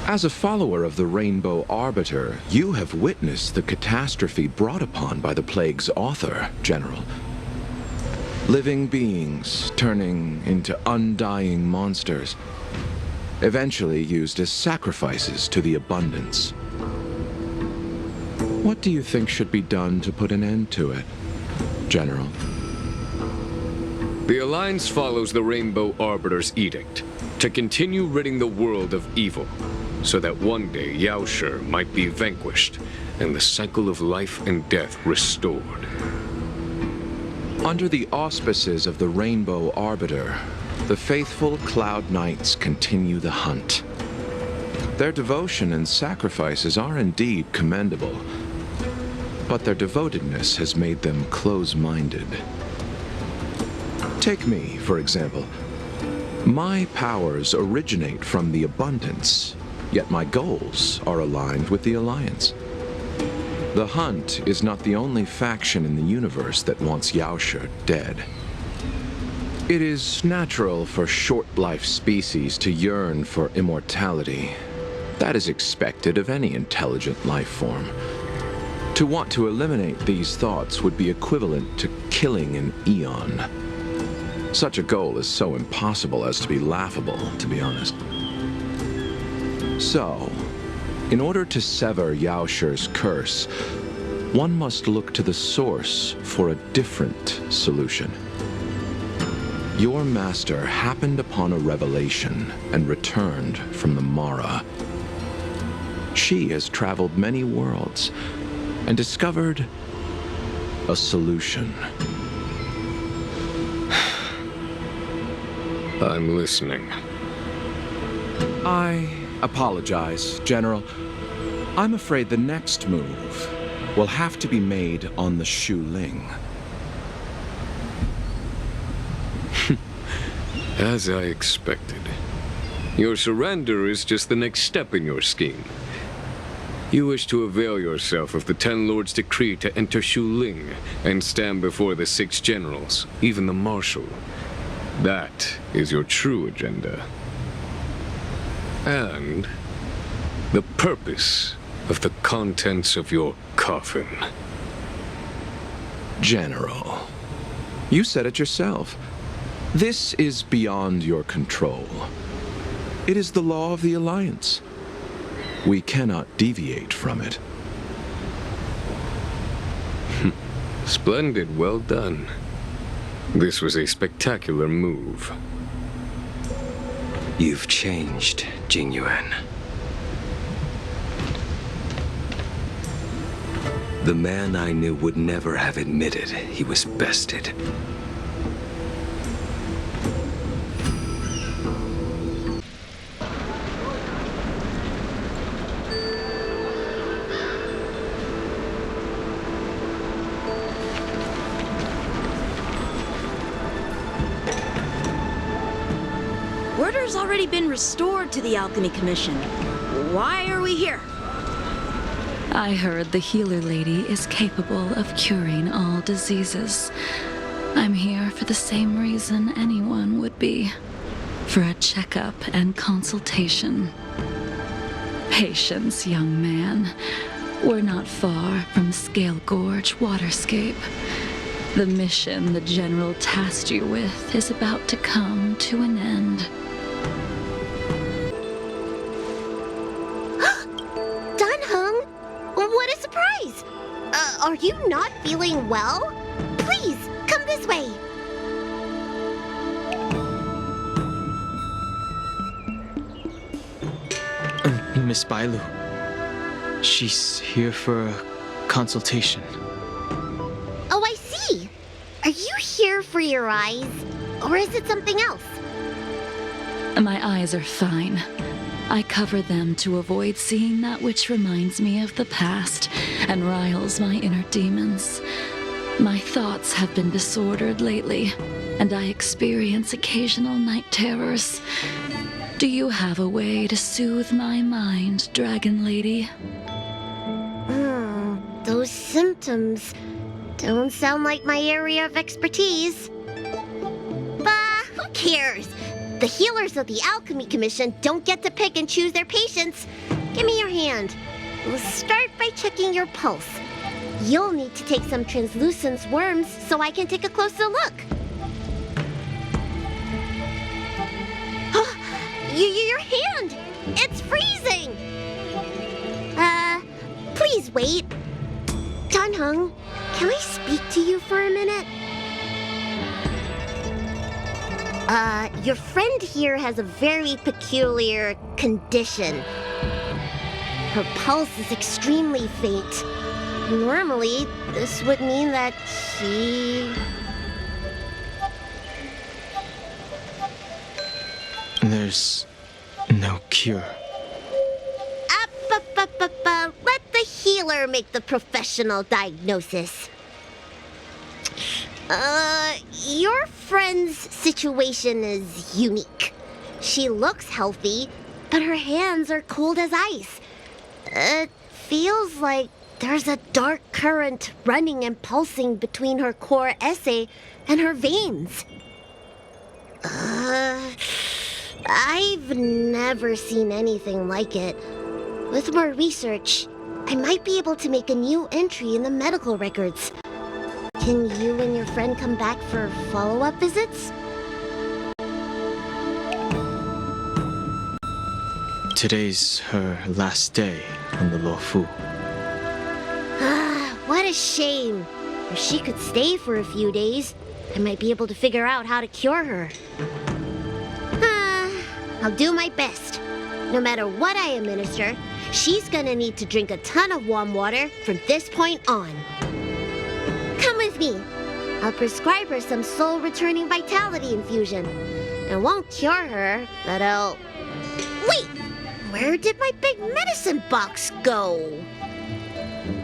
As a follower of the Rainbow Arbiter, you have witnessed the catastrophe brought upon by the plague's author, General. Living beings turning into undying monsters, eventually used as sacrifices to the abundance. What do you think should be done to put an end to it, General? The Alliance follows the Rainbow Arbiter's edict to continue ridding the world of evil, so that one day Yaoshi might be vanquished and the cycle of life and death restored. Under the auspices of the Rainbow Arbiter, the faithful Cloud Knights continue the hunt. Their devotion and sacrifices are indeed commendable, but their devotedness has made them close-minded. Take me, for example. My powers originate from the abundance, yet my goals are aligned with the Alliance. The Hunt is not the only faction in the universe that wants Yaoshi dead. It is natural for short-life species to yearn for immortality. That is expected of any intelligent life form. To want to eliminate these thoughts would be equivalent to killing an eon. Such a goal is so impossible as to be laughable, to be honest. So, in order to sever Yaoshi's curse, one must look to the source for a different solution. Your master happened upon a revelation and returned from the Mara. She has traveled many worlds and discovered a solution. I'm listening. I apologize, General. I'm afraid the next move will have to be made on the Shu Ling. As I expected. Your surrender is just the next step in your scheme. You wish to avail yourself of the Ten Lords' decree to enter Shu Ling and stand before the 6 generals, even the Marshal. That is your true agenda. And the purpose of the contents of your coffin. General, you said it yourself. This is beyond your control. It is the law of the Alliance. We cannot deviate from it. Splendid, well done. This was a spectacular move. You've changed, Jingyuan. The man I knew would never have admitted he was bested. Order's already been restored to the Alchemy Commission. Why are we here? I heard the healer lady is capable of curing all diseases. I'm here for the same reason anyone would be. For a checkup and consultation. Patience, young man. We're not far from Scale Gorge Waterscape. The mission the General tasked you with is about to come to an end. What a surprise! Are you not feeling well? Please, come this way. Miss Bailu. She's here for a consultation. Oh, I see. Are you here for your eyes? Or is it something else? My eyes are fine. I cover them to avoid seeing that which reminds me of the past and riles my inner demons. My thoughts have been disordered lately, and I experience occasional night terrors. Do you have a way to soothe my mind, Dragon Lady? Those symptoms don't sound like my area of expertise. Bah, who cares? The healers of the Alchemy Commission don't get to pick and choose their patients. Give me your hand. We'll start by checking your pulse. You'll need to take some translucent worms so I can take a closer look. Your hand! It's freezing! Please wait. Danheng, can I speak to you for a minute? Your friend here has a very peculiar condition. Her pulse is extremely faint. Normally, this would mean that she... There's no cure. Let the healer make the professional diagnosis. Your friend's situation is unique. She looks healthy, but her hands are cold as ice. It feels like there's a dark current running and pulsing between her core esse and her veins. I've never seen anything like it. With more research, I might be able to make a new entry in the medical records. Can you and your friend come back for follow-up visits? Today's her last day on the Luofu. What a shame. If she could stay for a few days, I might be able to figure out how to cure her. I'll do my best. No matter what I administer, she's gonna need to drink a ton of warm water from this point on. Come with me. I'll prescribe her some soul-returning vitality infusion. It won't cure her, but I'll... Wait! Where did my big medicine box go?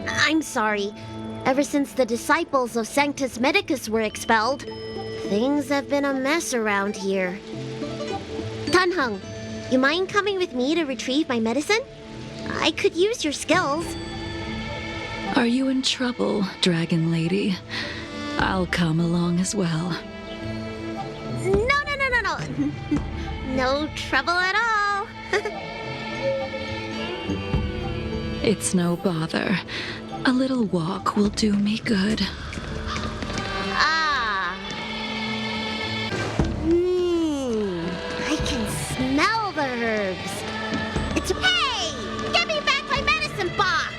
I'm sorry. Ever since the disciples of Sanctus Medicus were expelled, things have been a mess around here. Danheng, you mind coming with me to retrieve my medicine? I could use your skills. Are you in trouble, Dragon Lady? I'll come along as well. No. No trouble at all. It's no bother. A little walk will do me good. I can smell the herbs. It's... Hey! Give me back my medicine box!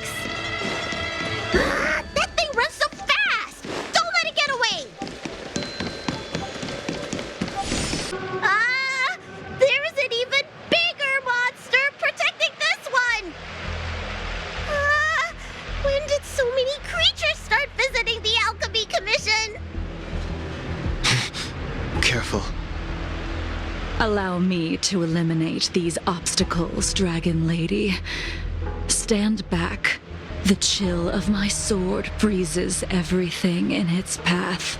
That thing runs so fast! Don't let it get away! There's an even bigger monster protecting this one! When did so many creatures start visiting the Alchemy Commission? Careful. Allow me to eliminate these obstacles, Dragon Lady. Stand back. The chill of my sword freezes everything in its path.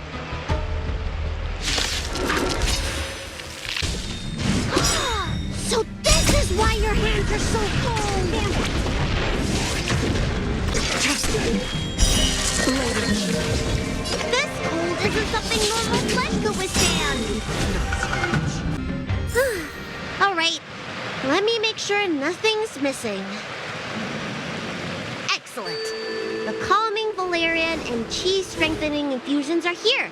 So this is why your hands are so cold! This cold isn't something normal flesh could withstand! Alright, let me make sure nothing's missing. Excellent. The calming valerian and chi strengthening infusions are here.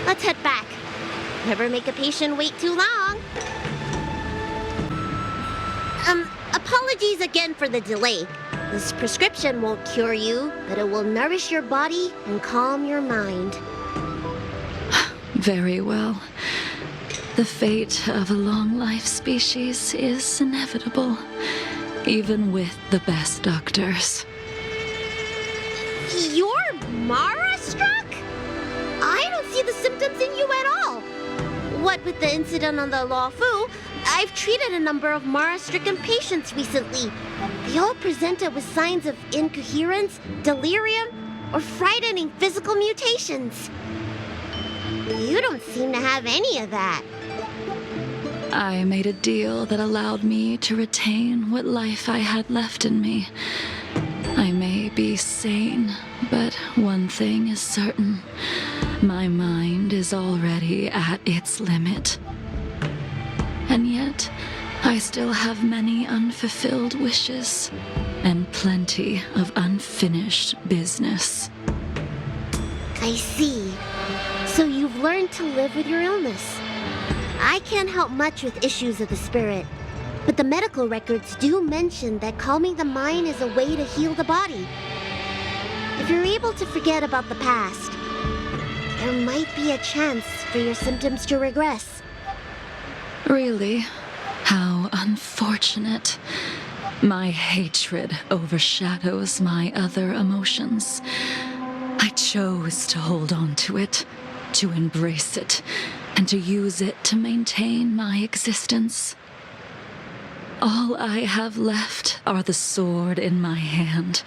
Let's head back. Never make a patient wait too long. Apologies again for the delay. This prescription won't cure you, but it will nourish your body and calm your mind. Very well. The fate of a long-life species is inevitable, even with the best doctors. You're Mara-struck? I don't see the symptoms in you at all. What with the incident on the Luofu, I've treated a number of Mara-stricken patients recently. They all presented with signs of incoherence, delirium, or frightening physical mutations. You don't seem to have any of that. I made a deal that allowed me to retain what life I had left in me. I may be sane, but one thing is certain. My mind is already at its limit. And yet, I still have many unfulfilled wishes and plenty of unfinished business. I see. So you've learned to live with your illness. I can't help much with issues of the spirit, but the medical records do mention that calming the mind is a way to heal the body. If you're able to forget about the past, there might be a chance for your symptoms to regress. Really? How unfortunate. My hatred overshadows my other emotions. I chose to hold on to it, to embrace it, and to use it to maintain my existence. All I have left are the sword in my hand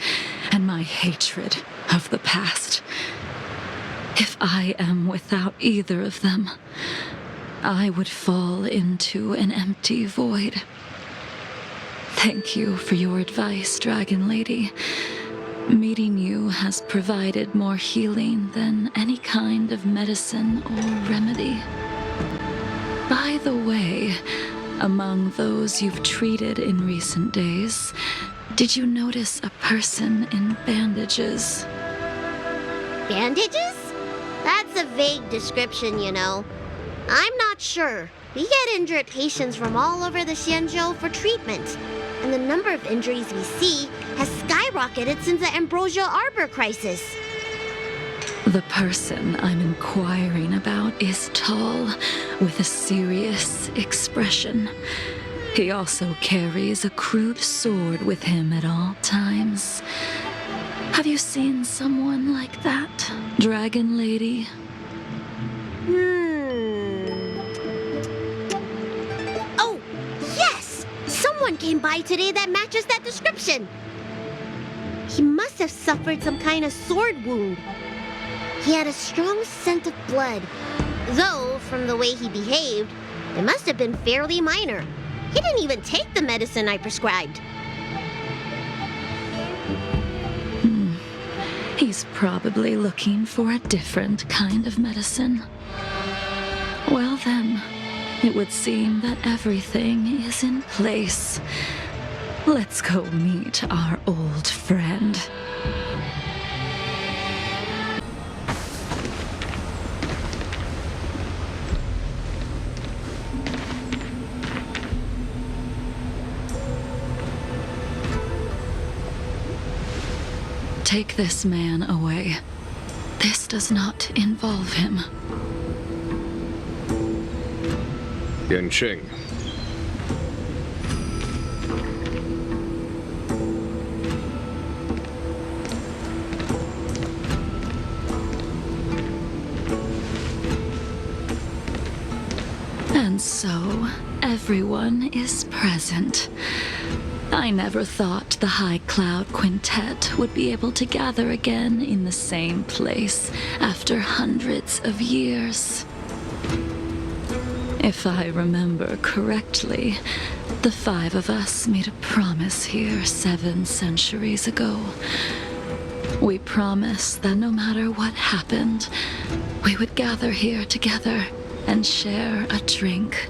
and my hatred of the past. If I am without either of them, I would fall into an empty void. Thank you for your advice, Dragon Lady. Meeting you has provided more healing than any kind of medicine or remedy. By the way, among those you've treated in recent days, did you notice a person in bandages? Bandages? That's a vague description, you know. I'm not sure. We get injured patients from all over the Xianzhou for treatment, and the number of injuries we see has skyrocketed since the Ambrosia Arbor crisis. The person I'm inquiring about is tall, with a serious expression. He also carries a crude sword with him at all times. Have you seen someone like that, Dragon Lady? Oh, yes! Someone came by today that matches that description. He must have suffered some kind of sword wound. He had a strong scent of blood, though from the way he behaved, it must have been fairly minor. He didn't even take the medicine I prescribed. He's probably looking for a different kind of medicine. Well then, it would seem that everything is in place. Let's go meet our old friend. Take this man away. This does not involve him. Yanqing. And so, everyone is present. I never thought the High Cloud Quintet would be able to gather again in the same place after hundreds of years. If I remember correctly, the five of us made a promise here 7 centuries ago. We promised that no matter what happened, we would gather here together and share a drink.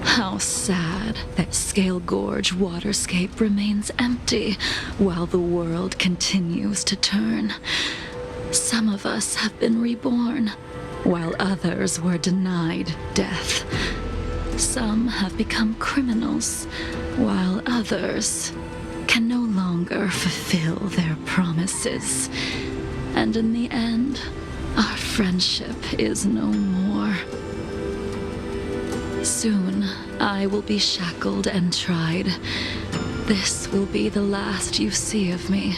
How sad that Scale Gorge waterscape remains empty while the world continues to turn. Some of us have been reborn, while others were denied death. Some have become criminals, while others can no longer fulfill their promises. And in the end, our friendship is no more. Soon, I will be shackled and tried. This will be the last you see of me.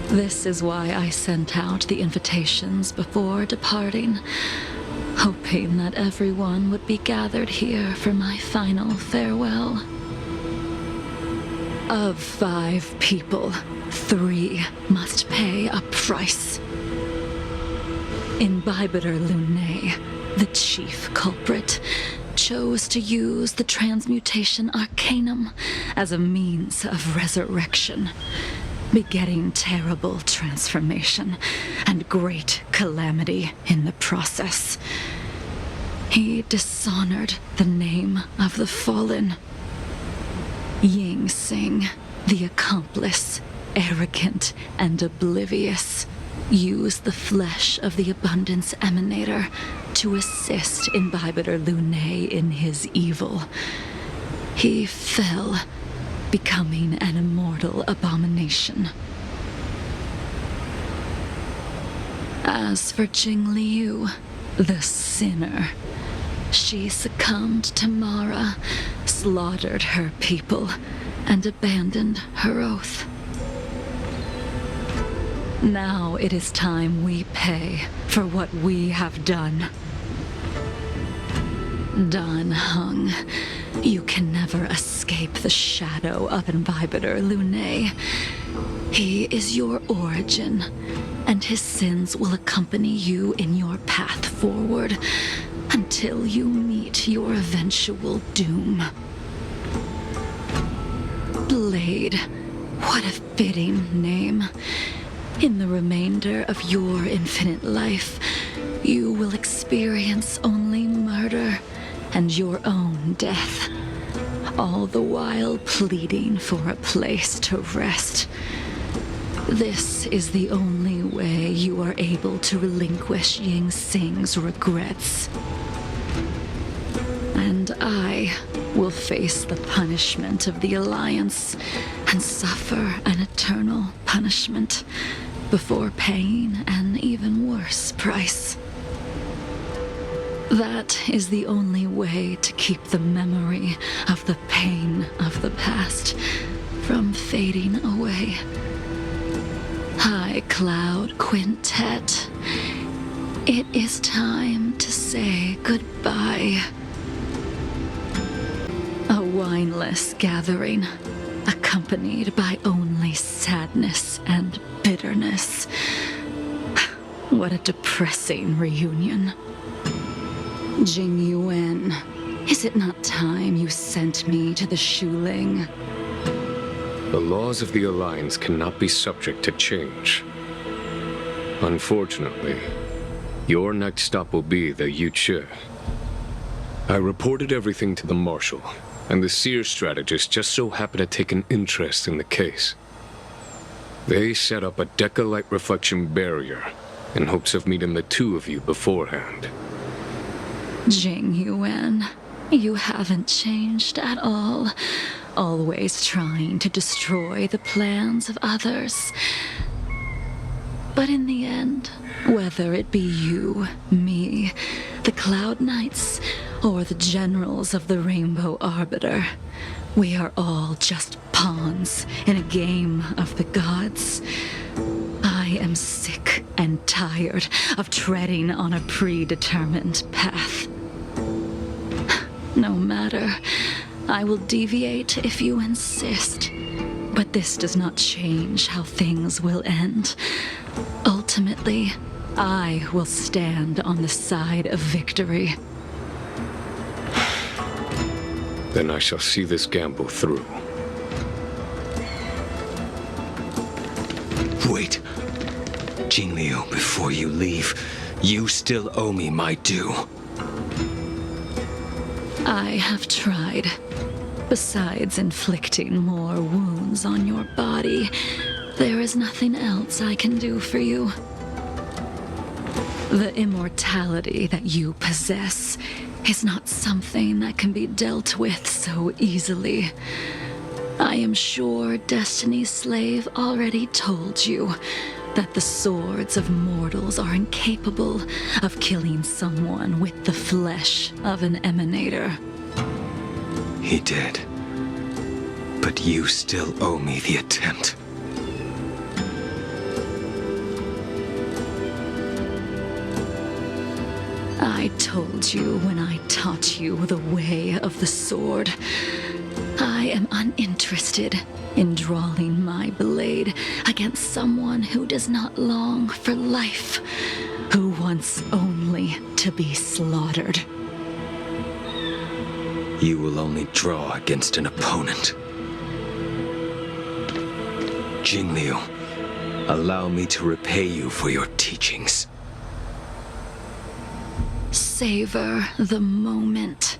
This is why I sent out the invitations before departing, hoping that everyone would be gathered here for my final farewell. Of 5 people, 3 must pay a price. Imbibitor Lunae, the chief culprit, chose to use the transmutation arcanum as a means of resurrection, begetting terrible transformation and great calamity in the process. He dishonored the name of the fallen. Ying Sing, the accomplice, arrogant and oblivious, used the flesh of the Abundance Emanator to assist Imbibitor Lunae in his evil. He fell, becoming an immortal abomination. As for Jing Liu, the sinner, she succumbed to Mara, slaughtered her people, and abandoned her oath. Now it is time we pay for what we have done. Dan Heng, you can never escape the shadow of Imbibitor Lunae. He is your origin, and his sins will accompany you in your path forward until you meet your eventual doom. Blade, what a fitting name. In the remainder of your infinite life, you will experience only murder and your own death, all the while pleading for a place to rest. This is the only way you are able to relinquish Ying Sing's regrets. And I will face the punishment of the Alliance and suffer an eternal punishment before paying an even worse price. That is the only way to keep the memory of the pain of the past from fading away. High Cloud Quintet, it is time to say goodbye. A wineless gathering, accompanied by only sadness and bitterness. What a depressing reunion. Jing Yuan, is it not time you sent me to the Shuling? The laws of the Alliance cannot be subject to change. Unfortunately, your next stop will be the Yuchi. I reported everything to the Marshal, and the Seer strategist just so happened to take an interest in the case. They set up a Deca-light reflection barrier in hopes of meeting the two of you beforehand. Jing Yuan, you haven't changed at all. Always trying to destroy the plans of others. But in the end, whether it be you, me, the Cloud Knights, or the generals of the Rainbow Arbiter, we are all just pawns in a game of the gods. I am sick and tired of treading on a predetermined path. No matter, I will deviate if you insist, but this does not change how things will end. Ultimately, I will stand on the side of victory. Then I shall see this gamble through. Wait. Jing Liu, before you leave, you still owe me my due. I have tried. Besides inflicting more wounds on your body, there is nothing else I can do for you. The immortality that you possess is not something that can be dealt with so easily. I am sure Destiny's Slave already told you that the swords of mortals are incapable of killing someone with the flesh of an emanator. He did. But you still owe me the attempt. I told you when I taught you the way of the sword. I am uninterested in drawing my blade against someone who does not long for life, who wants only to be slaughtered. You will only draw against an opponent. Jing Liu, allow me to repay you for your teachings. savor the moment.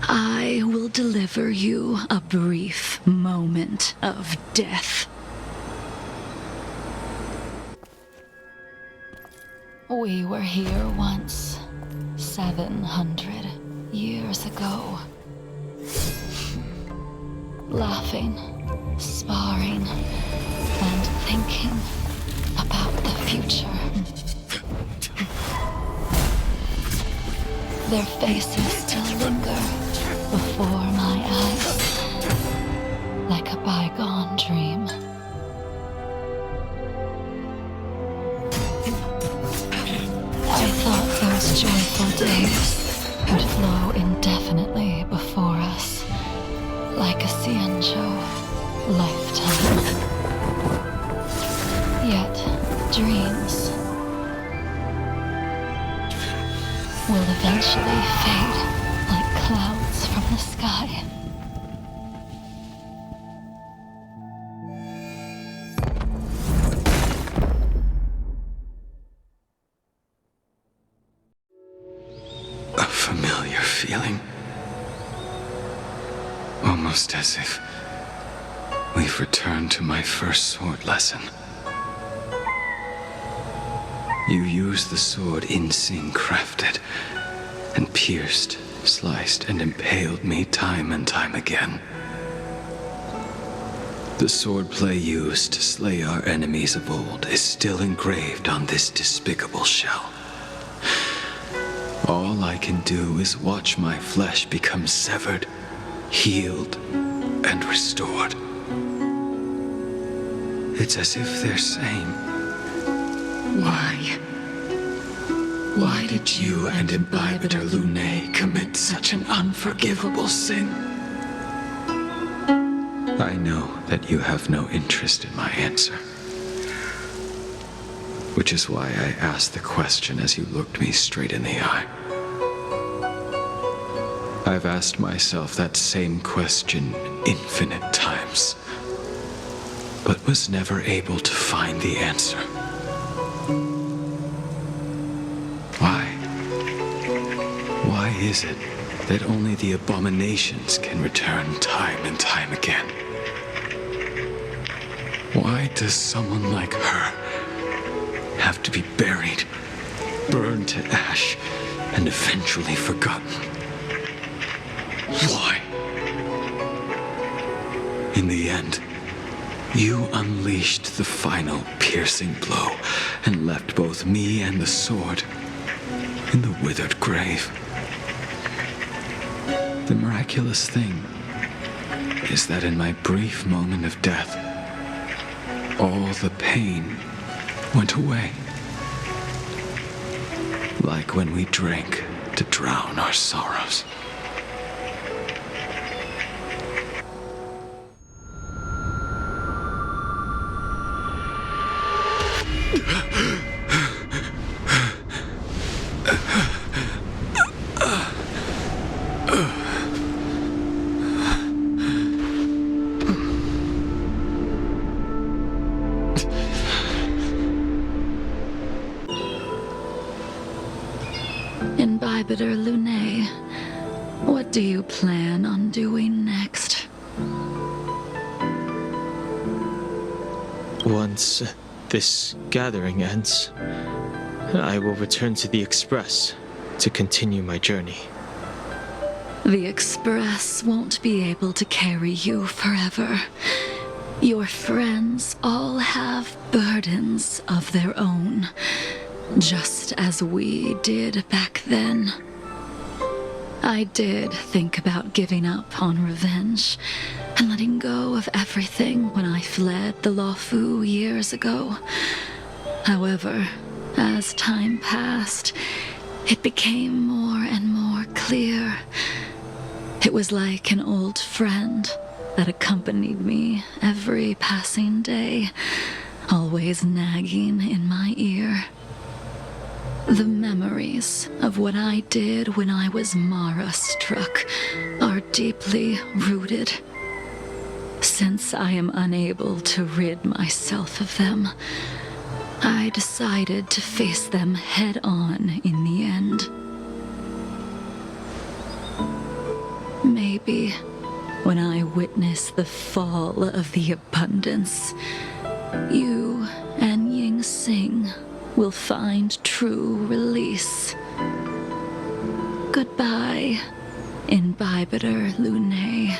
I will deliver you a brief moment of death. We were here once, 700 years ago. Laughing, sparring, and thinking about the future. Their faces still linger before my eyes, like a bygone dream. I thought those joyful days would flow indefinitely before us, like a Ciencio lifetime. Yet, dreams will eventually fade like clouds from the sky. A familiar feeling. Almost as if we've returned to my first sword lesson. You used the sword Insing crafted, and pierced, sliced, and impaled me time and time again. The swordplay used to slay our enemies of old is still engraved on this despicable shell. All I can do is watch my flesh become severed, healed, and restored. It's as if they're saying, Why did you and Imbibitor Lunae commit such an unforgivable sin? I know that you have no interest in my answer. Which is why I asked the question as you looked me straight in the eye. I've asked myself that same question infinite times, but was never able to find the answer. Why is it that only the abominations can return time and time again? Why does someone like her have to be buried, burned to ash, and eventually forgotten? Why? In the end, you unleashed the final piercing blow and left both me and the sword in the withered grave. The miraculous thing is that in my brief moment of death, all the pain went away. Like when we drank to drown our sorrows. Imbibitor Lunae, what do you plan on doing next? Once this gathering ends, I will return to the Express to continue my journey. The Express won't be able to carry you forever. Your friends all have burdens of their own, just as we did back then. I did think about giving up on revenge and letting go of everything when I fled the Luofu years ago. However, as time passed, it became more and more clear. It was like an old friend that accompanied me every passing day, always nagging in my ear. The memories of what I did when I was Mara-struck are deeply rooted. Since I am unable to rid myself of them, I decided to face them head-on in the end. maybe, when I witness the fall of the abundance, you and Ying Sing will find true release. Goodbye, Imbibitor Lunae.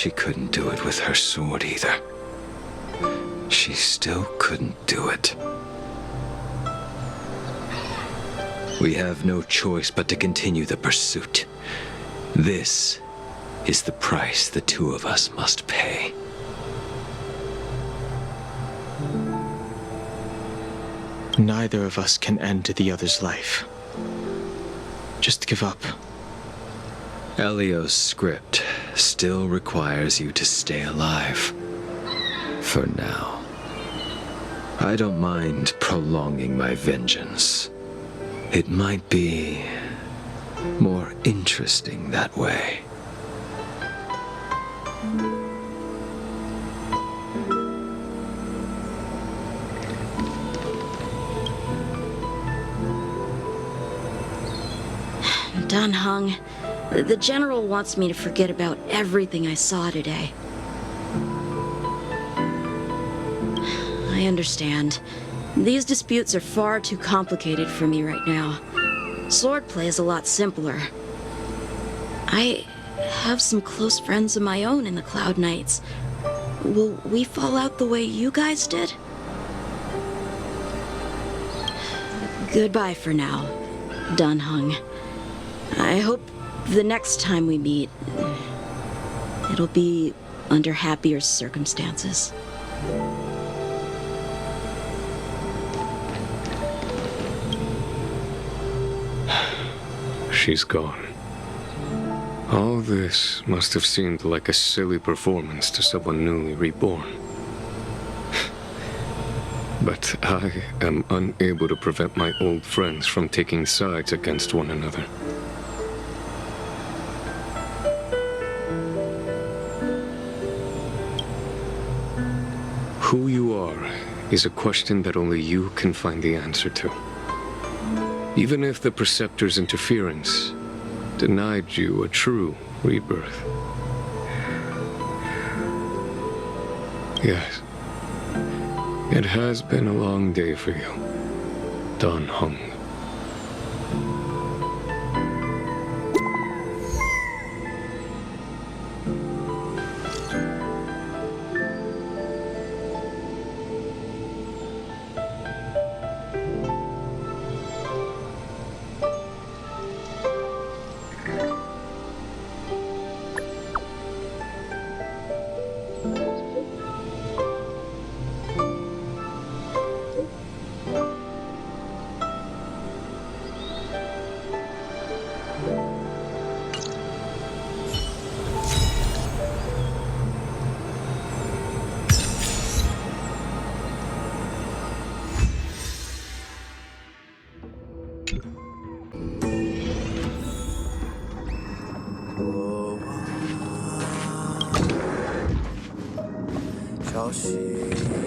She couldn't do it with her sword either. She still couldn't do it. We have no choice but to continue the pursuit. This is the price the two of us must pay. Neither of us can end the other's life. Just give up. Elio's script still requires you to stay alive. For now. I don't mind prolonging my vengeance. It might be more interesting that way. Dan Heng, the General wants me to forget about everything I saw today. I understand. These disputes are far too complicated for me right now. Swordplay is a lot simpler. I have some close friends of my own in the Cloud Knights. Will we fall out the way you guys did? Goodbye for now, Dan Heng. I hope the next time we meet, it'll be under happier circumstances. She's gone. All this must have seemed like a silly performance to someone newly reborn. But I am unable to prevent my old friends from taking sides against one another. Who you are is a question that only you can find the answer to. Even if the Preceptor's interference denied you a true rebirth. Yes, it has been a long day for you, Dan Heng.消息。